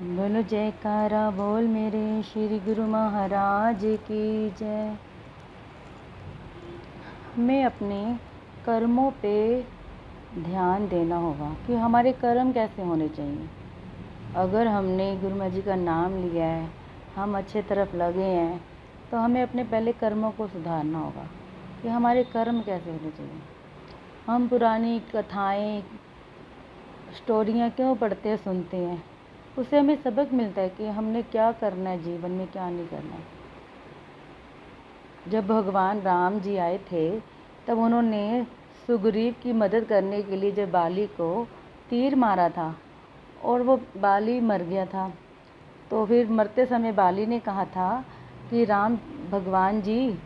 बोलो जयकारा बोल मेरे श्री गुरु महाराज की जय। हमें अपने कर्मों पे ध्यान देना होगा कि हमारे कर्म कैसे होने चाहिए। अगर हमने गुरु महाराज जी का नाम लिया है, हम अच्छे तरफ लगे हैं, तो हमें अपने पहले कर्मों को सुधारना होगा कि हमारे कर्म कैसे होने चाहिए। हम पुरानी कथाएं स्टोरियाँ क्यों पढ़ते सुनते हैं? उससे हमें सबक मिलता है कि हमने क्या करना है जीवन में, क्या नहीं करना है। जब भगवान राम जी आए थे तब उन्होंने सुग्रीव की मदद करने के लिए जब बाली को तीर मारा था और वो बाली मर गया था, तो फिर मरते समय बाली ने कहा था कि राम भगवान जी,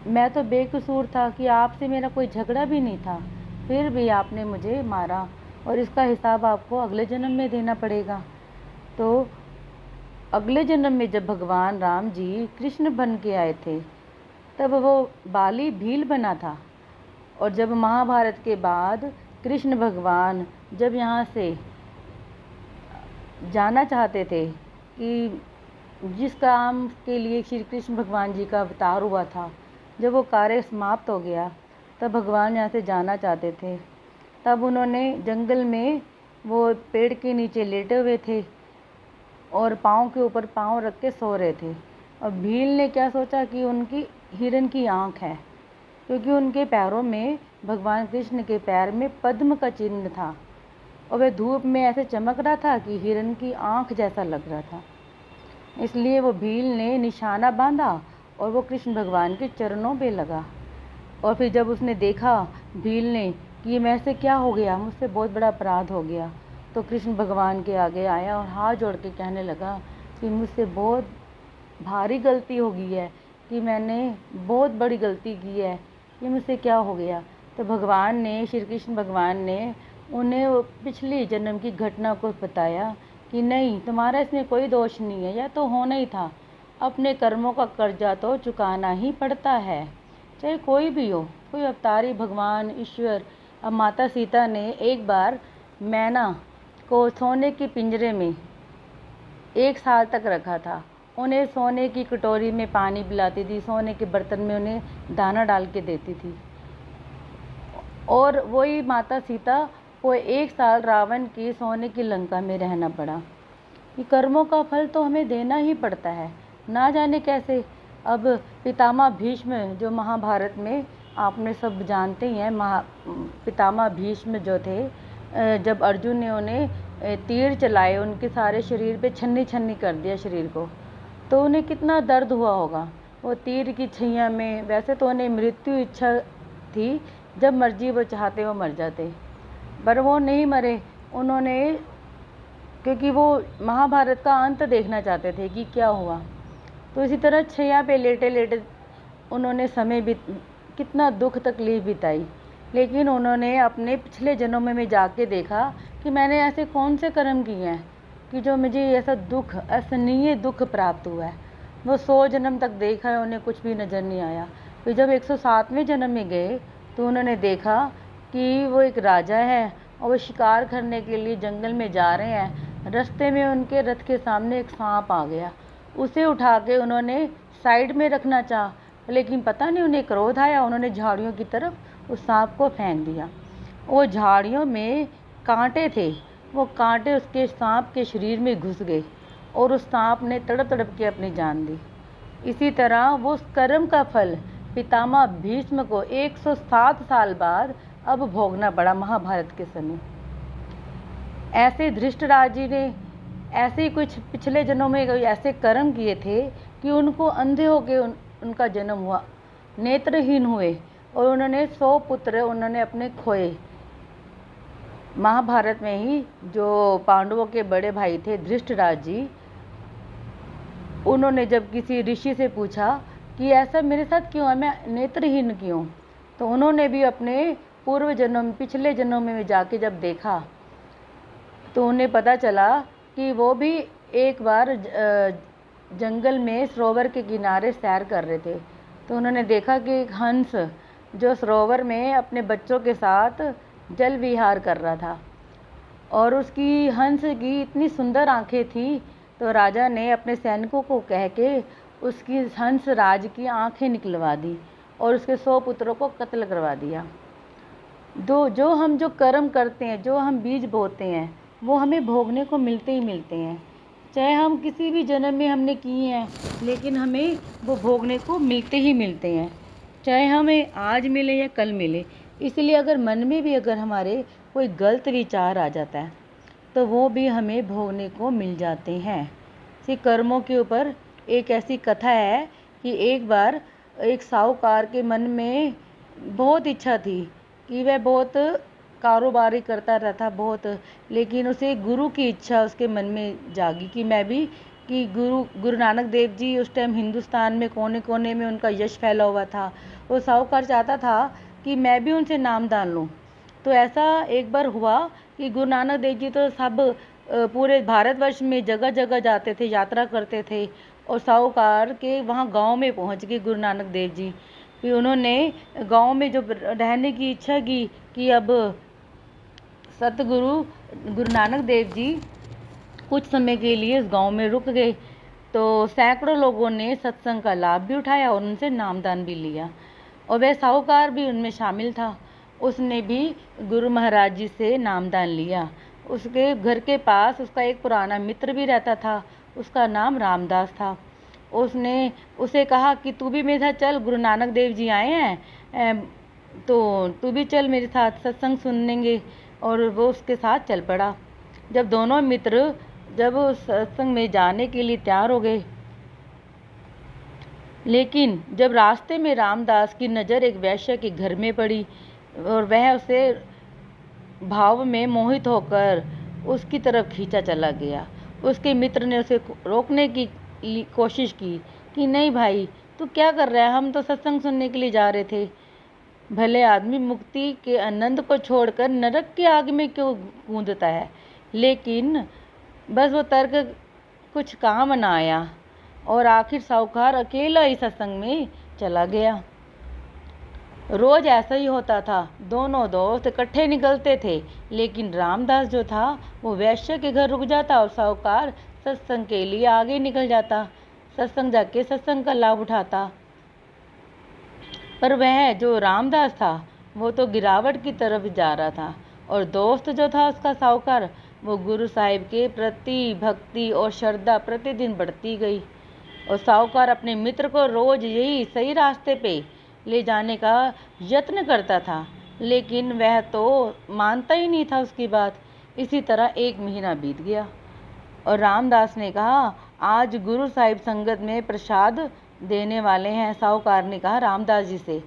मैं तो बेकसूर था कि आपसे मेरा कोई झगड़ा भी नहीं था, फिर भी आपने मुझे मारा और इसका हिसाब आपको अगले जन्म में देना पड़ेगा। तो अगले जन्म में जब भगवान राम जी कृष्ण बन के आए थे तब वो बाली भील बना था। और जब महाभारत के बाद कृष्ण भगवान जब यहाँ से जाना चाहते थे कि जिस काम के लिए श्री कृष्ण भगवान जी का अवतार हुआ था, जब वो कार्य समाप्त हो गया तब भगवान यहाँ से जाना चाहते थे। तब उन्होंने जंगल में वो पेड़ के नीचे लेटे हुए थे और पाँव के ऊपर पाँव रख के सो रहे थे। और भील ने क्या सोचा कि उनकी हिरण की आँख है, क्योंकि उनके पैरों में भगवान कृष्ण के पैर में पद्म का चिन्ह था और वह धूप में ऐसे चमक रहा था कि हिरण की आँख जैसा लग रहा था। इसलिए वो भील ने निशाना बांधा और वो कृष्ण भगवान के चरणों पे लगा। और फिर जब उसने देखा भील ने कि मैं से क्या हो गया, मुझसे बहुत बड़ा अपराध हो गया, तो कृष्ण भगवान के आगे आया और हाथ जोड़ के कहने लगा कि मुझसे बहुत भारी गलती हो गई है, कि मैंने बहुत बड़ी गलती की है, ये मुझसे क्या हो गया। तो भगवान ने, श्री कृष्ण भगवान ने उन्हें वो पिछले जन्म की घटना को बताया कि नहीं, तुम्हारा इसमें कोई दोष नहीं है, यह तो होना ही था। अपने कर्मों का कर्जा तो चुकाना ही पड़ता है, चाहे कोई भी हो, कोई अवतारी भगवान ईश्वर। अब माता सीता ने एक बार मैना को सोने के पिंजरे में 1 साल तक रखा था। उन्हें सोने की कटोरी में पानी पिलाती थी, सोने के बर्तन में उन्हें दाना डाल के देती थी। और वही माता सीता को 1 साल रावण की सोने की लंका में रहना पड़ा। ये कर्मों का फल तो हमें देना ही पड़ता है, ना जाने कैसे। अब पितामह भीष्म जो महाभारत में आपने सब जानते ही हैं, पितामह भीष्म जो थे, जब अर्जुन ने उन्हें तीर चलाए, उनके सारे शरीर पे छन्नी छन्नी कर दिया शरीर को, तो उन्हें कितना दर्द हुआ होगा। वो तीर की छैया में, वैसे तो उन्हें मृत्यु इच्छा थी, जब मर्जी वो चाहते वो मर जाते, पर वो नहीं मरे। उन्होंने, क्योंकि वो महाभारत का अंत देखना चाहते थे कि क्या हुआ, तो इसी तरह छैया पे लेटे लेटे उन्होंने कितना दुख तकलीफ बिताई। लेकिन उन्होंने अपने पिछले जन्मों में जाके देखा कि मैंने ऐसे कौन से कर्म किए हैं कि जो मुझे ऐसा दुख, असहनीय दुख प्राप्त हुआ है। वो 100 जन्म तक देखा है, उन्हें कुछ भी नज़र नहीं आया। फिर जब 107वें जन्म में गए तो उन्होंने देखा कि वो एक राजा है और वो शिकार करने के लिए जंगल में जा रहे हैं। रास्ते में उनके रथ के सामने एक सांप आ गया, उसे उठा के उन्होंने साइड में रखना चाहा, लेकिन पता नहीं उन्हें क्रोध आया, उन्होंने झाड़ियों की तरफ उस सांप को फेंक दिया। वो झाड़ियों में कांटे थे, वो कांटे उसके सांप के शरीर में घुस गए और उस सांप ने तड़प तड़प के अपनी जान दी। इसी तरह वो उस कर्म का फल पितामह भीष्म को 107 साल बाद अब भोगना पड़ा महाभारत के समय। ऐसे धृष्टराज जी ने ऐसे ही कुछ पिछले जन्मों में ऐसे कर्म किए थे कि उनको अंधे होके उनका जन्म हुआ, नेत्रहीन हुए और उन्होंने 100 पुत्र उन्होंने अपने खोए। महाभारत में ही जो पांडवों के बड़े भाई थे धृष्टराज जी, उन्होंने जब किसी ऋषि से पूछा कि ऐसा मेरे साथ क्यों है, मैं नेत्रहीन क्यों, तो उन्होंने भी अपने पूर्व जन्म, पिछले जन्म में जाके जब देखा तो उन्हें पता चला कि वो भी एक बार जंगल में सरोवर के किनारे सैर कर रहे थे, तो उन्होंने देखा कि एक हंस जो सरोवर में अपने बच्चों के साथ जल विहार कर रहा था। और उसकी हंस की इतनी सुंदर आंखें थी, तो राजा ने अपने सैनिकों को कह के उसकी हंस राज की आंखें निकलवा दी और उसके 100 पुत्रों को कत्ल करवा दिया। जो हम जो कर्म करते हैं, जो हम बीज बोते हैं, वो हमें भोगने को मिलते ही मिलते हैं। चाहे हम किसी भी जन्म में हमने किए हैं, लेकिन हमें वो भोगने को मिलते ही मिलते हैं, चाहे हमें आज मिले या कल मिले। इसलिए अगर मन में भी अगर हमारे कोई गलत विचार आ जाता है, तो वो भी हमें भोगने को मिल जाते हैं। इसी कर्मों के ऊपर एक ऐसी कथा है कि एक बार एक साहूकार के मन में बहुत इच्छा थी कि वह बहुत कारोबारी करता रहता बहुत, लेकिन उसे गुरु की इच्छा उसके मन में जागी कि मैं भी, कि गुरु नानक देव जी उस टाइम हिंदुस्तान में कोने कोने में उनका यश फैला हुआ था। वो साहूकार चाहता था कि मैं भी उनसे नामदान लूँ। तो ऐसा एक बार हुआ कि गुरु नानक देव जी तो सब पूरे भारतवर्ष में जगह जगह जाते थे, यात्रा करते थे, और साहूकार के वहाँ गांव में पहुँच गए गुरु नानक देव जी। फिर उन्होंने गांव में जो रहने की इच्छा की कि अब सतगुरु गुरु नानक देव जी कुछ समय के लिए इस गांव में रुक गए। तो सैकड़ों लोगों ने सत्संग का लाभ भी उठाया और उनसे नामदान भी लिया, और वह साहूकार भी उनमें शामिल था। उसने भी गुरु महाराज जी से नामदान लिया। उसके घर के पास उसका एक पुराना मित्र भी रहता था, उसका नाम रामदास था। उसने उसे कहा कि तू भी मेरे साथ चल, गुरु नानक देव जी आए हैं, तो तू भी चल मेरे साथ, सत्संग सुनेंगे। और वो उसके साथ चल पड़ा। जब दोनों मित्र जब सत्संग में जाने के लिए तैयार हो गए, लेकिन जब रास्ते में रामदास की नज़र एक वैश्य के घर में पड़ी और वह उसे भाव में मोहित होकर उसकी तरफ खींचा चला गया। उसके मित्र ने उसे रोकने की कोशिश की कि नहीं भाई, तू क्या कर रहा है, हम तो सत्संग सुनने के लिए जा रहे थे। भले आदमी मुक्ति के आनंद को छोड़कर नरक की आग में क्यों कूदता है। लेकिन बस वो तर्क कुछ काम न आया और आखिर साहूकार अकेला ही सत्संग में चला गया। रोज ऐसा ही होता था, दोनों दोस्त इकट्ठे निकलते थे, लेकिन रामदास जो था वो वैश्य के घर रुक जाता और साहूकार सत्संग के लिए आगे निकल जाता, सत्संग जाके सत्संग का लाभ उठाता। पर वह जो रामदास था वो तो गिरावट की तरफ जा रहा था, और दोस्त जो था उसका साहूकार, वो गुरु साहिब के प्रति भक्ति और श्रद्धा प्रतिदिन बढ़ती गई। और साहूकार अपने मित्र को रोज यही सही रास्ते पे ले जाने का यत्न करता था, लेकिन वह तो मानता ही नहीं था उसकी बात। इसी तरह 1 महीना बीत गया और रामदास ने कहा, आज गुरु साहिब संगत में प्रसाद देने वाले हैं। साहूकार ने कहा रामदास जी से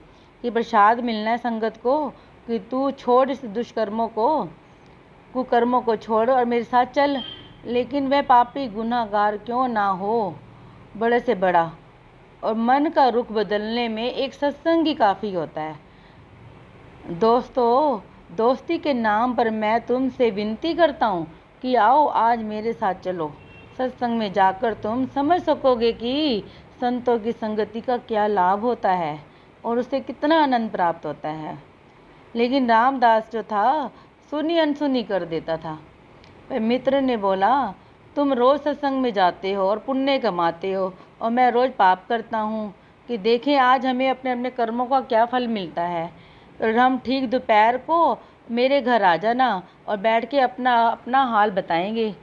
कि प्रसाद मिलना है संगत को, कि तू छोड़ इस दुष्कर्मों को, कुकर्मों को छोड़ और मेरे साथ चल। लेकिन वह पापी गुनाहगार क्यों ना हो, बड़े से बड़ा, और मन का रुख बदलने में एक सत्संग ही काफ़ी होता है। दोस्तों, दोस्ती के नाम पर मैं तुमसे विनती करता हूँ कि आओ आज मेरे साथ चलो। सत्संग में जाकर तुम समझ सकोगे कि संतों की संगति का क्या लाभ होता है और उससे कितना आनंद प्राप्त होता है। लेकिन रामदास जो था सुनी अनसुनी कर देता था। वह मित्र ने बोला, तुम रोज़ सत्संग में जाते हो और पुण्य कमाते हो, और मैं रोज़ पाप करता हूँ, कि देखें आज हमें अपने अपने कर्मों का क्या फल मिलता है। और हम ठीक दोपहर को मेरे घर आ जाना और बैठ के अपना अपना हाल बताएंगे।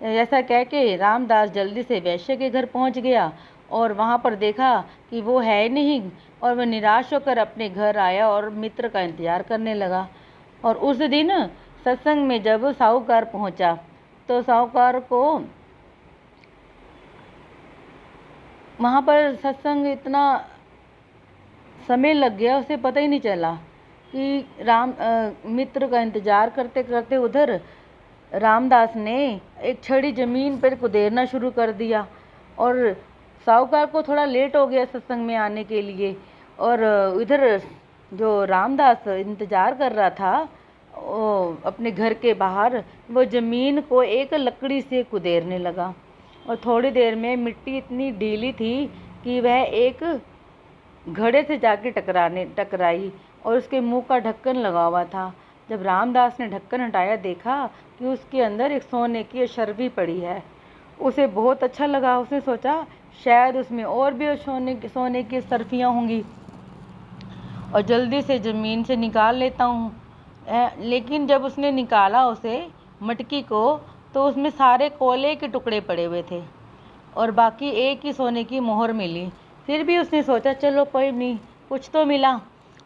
ऐसा कह के रामदास जल्दी से वैश्य के घर पहुँच गया और वहाँ पर देखा कि वो है नहीं, और वह निराश होकर अपने घर आया और मित्र का इंतज़ार करने लगा। और उस दिन सत्संग में जब साहूकार पहुँचा तो साहूकार को वहाँ पर सत्संग इतना समय लग गया, उसे पता ही नहीं चला कि मित्र का इंतज़ार करते करते उधर रामदास ने एक छड़ी ज़मीन पर कुदेरना शुरू कर दिया, और साहूकार को थोड़ा लेट हो गया सत्संग में आने के लिए। और इधर जो रामदास इंतज़ार कर रहा था अपने घर के बाहर, वो ज़मीन को एक लकड़ी से कुदेरने लगा, और थोड़ी देर में मिट्टी इतनी ढीली थी कि वह एक घड़े से जाके टकराई, और उसके मुंह का ढक्कन लगा हुआ था। जब रामदास ने ढक्कन हटाया देखा कि उसके अंदर एक सोने की अशर्फी पड़ी है। उसे बहुत अच्छा लगा। उसने सोचा शायद उसमें और भी सोने की अशर्फियाँ होंगी और जल्दी से ज़मीन से निकाल लेता हूँ। लेकिन जब उसने निकाला उसे मटकी को, तो उसमें सारे कोयले के टुकड़े पड़े हुए थे और बाकी एक ही सोने की मोहर मिली। फिर भी उसने सोचा चलो कोई नहीं, कुछ तो मिला।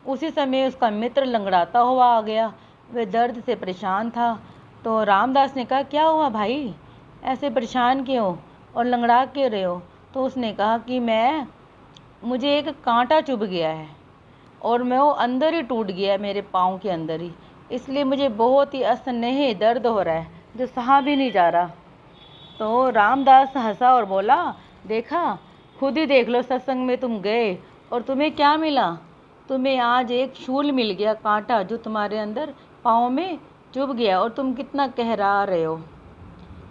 उसी समय उसका मित्र लंगड़ाता हुआ आ गया। वह दर्द से परेशान था। तो रामदास ने कहा क्या हुआ भाई, ऐसे परेशान क्यों और लंगड़ा क्यों रहे हो? तो उसने कहा कि मुझे एक कांटा चुभ गया है और वो अंदर ही टूट गया है, मेरे पाँव के अंदर ही, इसलिए मुझे बहुत ही असहनीय दर्द हो रहा है जो सहा भी नहीं जा रहा। तो रामदास हंसा और बोला देखा, खुद ही देख लो, सत्संग में तुम गए और तुम्हें क्या मिला? तुम्हें आज एक शूल मिल गया, कांटा जो तुम्हारे अंदर पाँव में चुभ गया और तुम कितना कहरा रहे हो।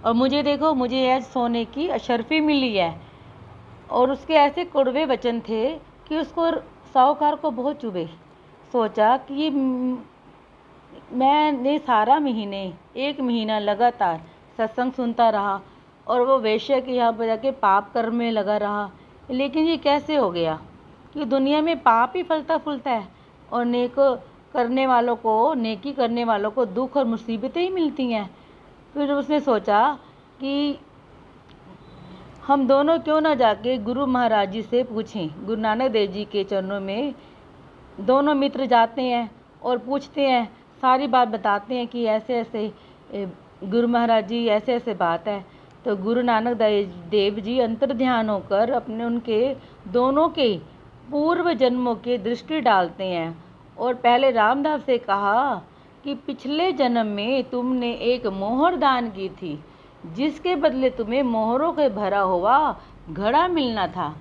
और मुझे देखो, मुझे आज सोने की अशर्फी मिली है। और उसके ऐसे कड़वे वचन थे कि उसको साहूकार को बहुत चुभे। सोचा कि मैंने सारा एक महीना लगातार सत्संग सुनता रहा और वो वेश्या के यहाँ पर जाके पाप कर्म में लगा रहा, लेकिन ये कैसे हो गया कि दुनिया में पाप ही फलता फूलता है और नेकी करने वालों को दुख और मुसीबतें ही मिलती हैं। फिर उसने सोचा कि हम दोनों क्यों ना जाके गुरु महाराज जी से पूछें। गुरु नानक देव जी के चरणों में दोनों मित्र जाते हैं और पूछते हैं, सारी बात बताते हैं कि ऐसे ऐसे गुरु महाराज जी ऐसे ऐसे बात है। तो गुरु नानक देव जी अंतर ध्यान होकर उनके दोनों के पूर्व जन्मों की दृष्टि डालते हैं और पहले रामदास से कहा कि पिछले जन्म में तुमने एक मोहर दान की थी, जिसके बदले तुम्हें मोहरों के भरा हुआ घड़ा मिलना था,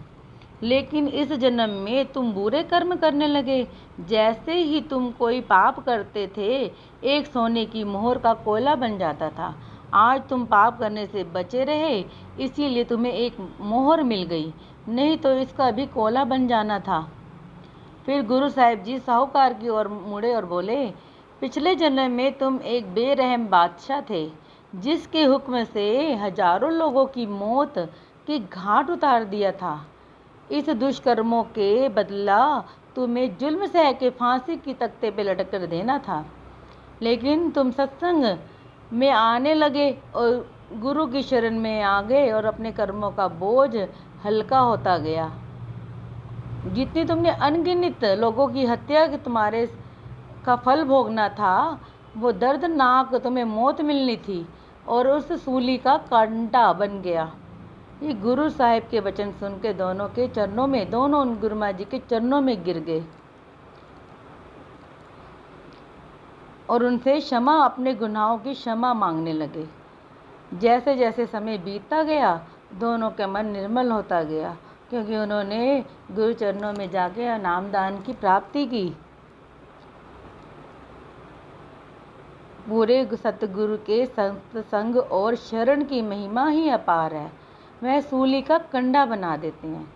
लेकिन इस जन्म में तुम बुरे कर्म करने लगे। जैसे ही तुम कोई पाप करते थे, एक सोने की मोहर का कोयला बन जाता था। आज तुम पाप करने से बचे रहे, इसीलिए तुम्हें एक मोहर मिल गई, नहीं तो इसका भी कोयला बन जाना था। फिर गुरु साहिब जी साहूकार की ओर मुड़े और बोले, पिछले जन्म में तुम एक बेरहम बादशाह थे, जिसके हुक्म से हजारों लोगों की मौत की घाट उतार दिया था। इस दुष्कर्मों के बदला तुम्हें जुल्म सह के फांसी की तख्ते पे लटक कर देना था, लेकिन तुम सत्संग में आने लगे और गुरु की शरण में आ गए और अपने कर्मों का बोझ हल्का होता गया। जितनी तुमने अनगिनत लोगों की हत्या के तुम्हारे का फल भोगना था, वो दर्दनाक तुम्हें मौत मिलनी थी और उस सूली का कांटा बन गया। ये गुरु साहिब के वचन सुन के दोनों उन गुरु महाराज जी के चरणों में गिर गए और उनसे अपने गुनाहों की क्षमा मांगने लगे। जैसे जैसे समय बीतता गया, दोनों का मन निर्मल होता गया, क्योंकि उन्होंने गुरु चरणों में जाके नामदान की प्राप्ति की। पूरे सतगुरु के संग और शरण की महिमा ही अपार है। वह सूली का कंडा बना देते हैं।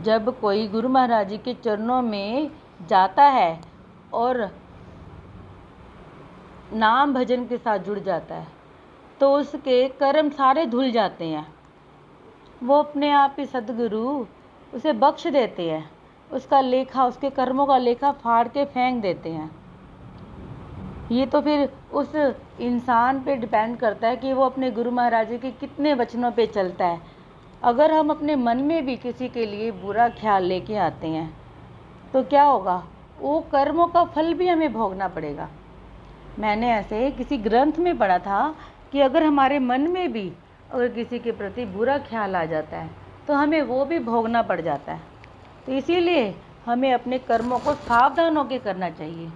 जब कोई गुरु महाराज जी के चरणों में जाता है और नाम भजन के साथ जुड़ जाता है, तो उसके कर्म सारे धुल जाते हैं। वो अपने आप ही सतगुरु उसे बख्श देते हैं, उसके कर्मों का लेखा फाड़ के फेंक देते हैं। ये तो फिर उस इंसान पे डिपेंड करता है कि वो अपने गुरु महाराज जी के कितने वचनों पे चलता है। अगर हम अपने मन में भी किसी के लिए बुरा ख्याल लेके आते हैं, तो क्या होगा, वो कर्मों का फल भी हमें भोगना पड़ेगा। मैंने ऐसे किसी ग्रंथ में पढ़ा था कि अगर हमारे मन में भी अगर किसी के प्रति बुरा ख्याल आ जाता है, तो हमें वो भी भोगना पड़ जाता है। तो इसीलिए हमें अपने कर्मों को सावधान होकर करना चाहिए।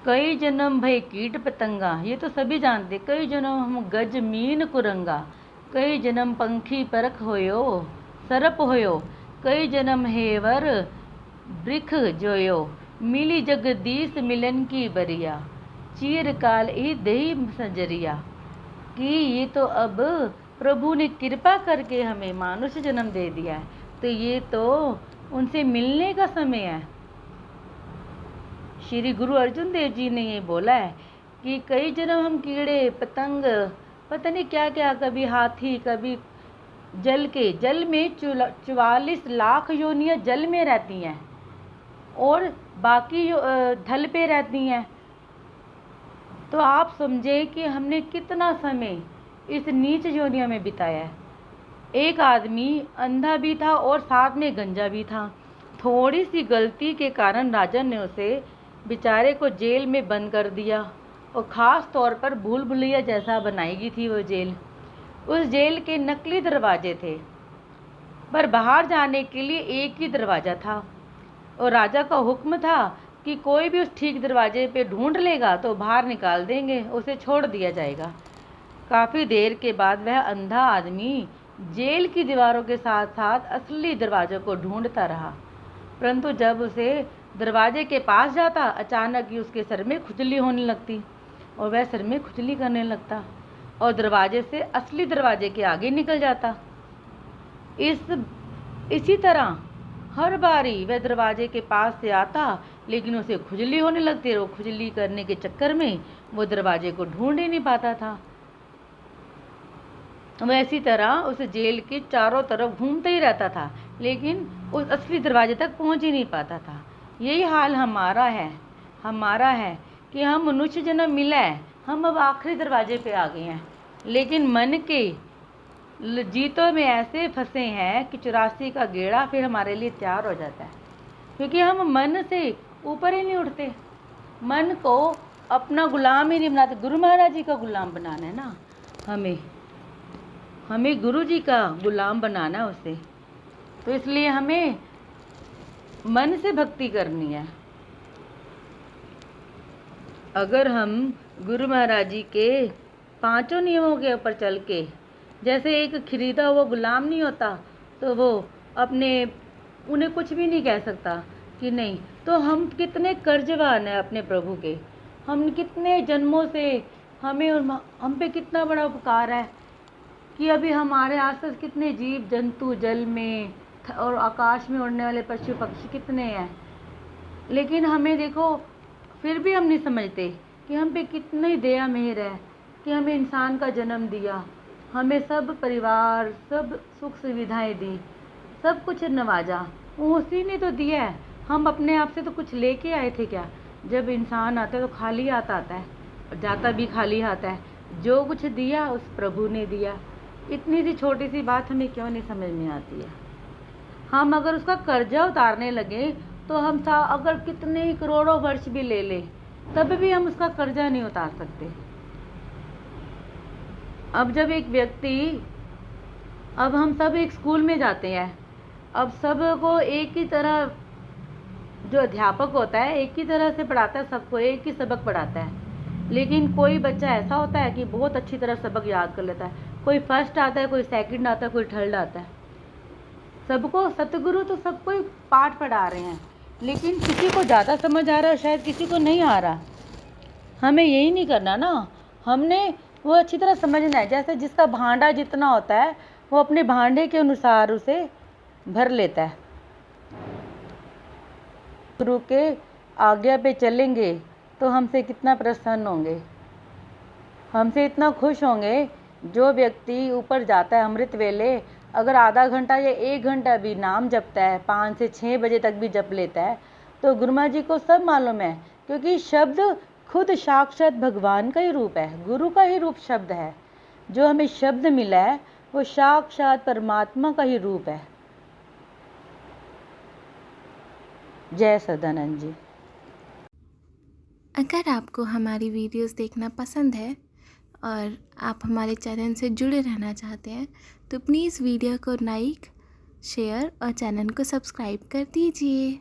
कई जन्म भय कीट पतंगा, ये तो सभी जानते। कई जन्म हम गज मीन कुरंगा, कई जन्म पंखी परख होयो सरप होयो, कई जन्म हेवर वृख जोयो, मिली जगदीश मिलन की बरिया, चीर काल ही दही सजरिया। कि ये तो अब प्रभु ने कृपा करके हमें मानुष जन्म दे दिया है, तो ये तो उनसे मिलने का समय है। श्री गुरु अर्जुन देव जी ने ये बोला है कि कई जन्म हम कीड़े पतंग पता नहीं क्या क्या, कभी हाथी, कभी जल में 44 लाख योनियाँ जल में रहती हैं और बाकी थल पे रहती हैं। तो आप समझे कि हमने कितना समय इस नीच योनियों में बिताया है। एक आदमी अंधा भी था और साथ में गंजा भी था। थोड़ी सी गलती के कारण राजा ने उसे बेचारे को जेल में बंद कर दिया और ख़ास तौर पर भूल भुलैया जैसा बनाई गई थी वो जेल। उस जेल के नकली दरवाजे थे, पर बाहर जाने के लिए एक ही दरवाज़ा था और राजा का हुक्म था कि कोई भी उस ठीक दरवाजे पे ढूंढ लेगा तो बाहर निकाल देंगे, उसे छोड़ दिया जाएगा। काफ़ी देर के बाद वह अंधा आदमी जेल की दीवारों के साथ साथ असली दरवाज़ों को ढूंढता रहा, परंतु जब उसे दरवाजे के पास जाता अचानक ही उसके सर में खुजली होने लगती और वह सर में खुजली करने लगता और दरवाजे से असली दरवाजे के आगे निकल जाता। इसी तरह हर बारी वह दरवाजे के पास से आता, लेकिन उसे खुजली होने लगती और वो खुजली करने के चक्कर में वो दरवाजे को ढूंढ ही नहीं पाता था। वह इसी तरह उस जेल के चारों तरफ घूमता ही रहता था, लेकिन उस असली दरवाजे तक पहुंच ही नहीं पाता था। यही हाल हमारा है कि हम मनुष्य जन्म मिला है, हम अब आखिरी दरवाजे पे आ गए हैं, लेकिन मन के जीतों में ऐसे फंसे हैं कि 84 का गेड़ा फिर हमारे लिए तैयार हो जाता है, क्योंकि हम मन से ऊपर ही नहीं उठते। मन को अपना गुलाम ही नहीं बनाते। गुरु महाराज जी का गुलाम बनाना है ना, हमें गुरु जी का गुलाम बनाना है उसे। तो इसलिए हमें मन से भक्ति करनी है। अगर हम गुरु महाराज जी के 5 नियमों के ऊपर चल के, जैसे एक खरीदा हुआ गुलाम नहीं होता तो वो उन्हें कुछ भी नहीं कह सकता कि नहीं, तो हम कितने कर्जवान हैं अपने प्रभु के। हम कितने जन्मों से हम पे कितना बड़ा उपकार है कि अभी हमारे आसपास कितने जीव जंतु जल में और आकाश में उड़ने वाले पशु पक्षी कितने हैं, लेकिन हमें देखो फिर भी हम नहीं समझते कि हम पे कितनी दया मेहर है कि हमें इंसान का जन्म दिया, हमें सब परिवार सब सुख सुविधाएं दी, सब कुछ नवाजा, उसी ने तो दिया है। हम अपने आप से तो कुछ लेके आए थे क्या? जब इंसान आता है तो खाली हाथ आता है और जाता भी खाली हाथ है। जो कुछ दिया उस प्रभु ने दिया। इतनी सी छोटी सी बात हमें क्यों नहीं समझ में आती है? हम अगर उसका कर्जा उतारने लगे तो हम अगर कितने ही करोड़ों वर्ष भी ले ले तब भी हम उसका कर्जा नहीं उतार सकते। अब हम सब एक स्कूल में जाते हैं, अब सबको एक ही तरह जो अध्यापक होता है एक ही तरह से पढ़ाता है, सबको एक ही सबक पढ़ाता है, लेकिन कोई बच्चा ऐसा होता है कि बहुत अच्छी तरह सबक याद कर लेता है, कोई फर्स्ट आता है, कोई सेकंड आता है, कोई थर्ड आता है। सबको सतगुरु तो सबको ही पाठ पढ़ा रहे हैं, लेकिन किसी को ज़्यादा समझ आ रहा है, शायद किसी को नहीं आ रहा। हमें यही नहीं करना ना, हमने वो अच्छी तरह समझना है। जैसे जिसका भांडा जितना होता है वो अपने भांडे के अनुसार उसे भर लेता है। गुरु के आज्ञा पे चलेंगे तो हमसे कितना प्रसन्न होंगे, हमसे इतना खुश होंगे। जो व्यक्ति ऊपर जाता है अमृत वेले, अगर आधा घंटा या 1 घंटा भी नाम जपता है, 5 से 6 बजे तक भी जप लेता है, तो गुरु महाराज जी को सब मालूम है, क्योंकि शब्द खुद साक्षात भगवान का ही रूप है, गुरु का ही रूप शब्द है। जो हमें शब्द मिला है वो साक्षात परमात्मा का ही रूप है। जय सदानंद जी। अगर आपको हमारी वीडियोस देखना पसंद है और आप हमारे चैनल से जुड़े रहना चाहते हैं तो प्लीज़ वीडियो को लाइक, शेयर और चैनल को सब्सक्राइब कर दीजिए।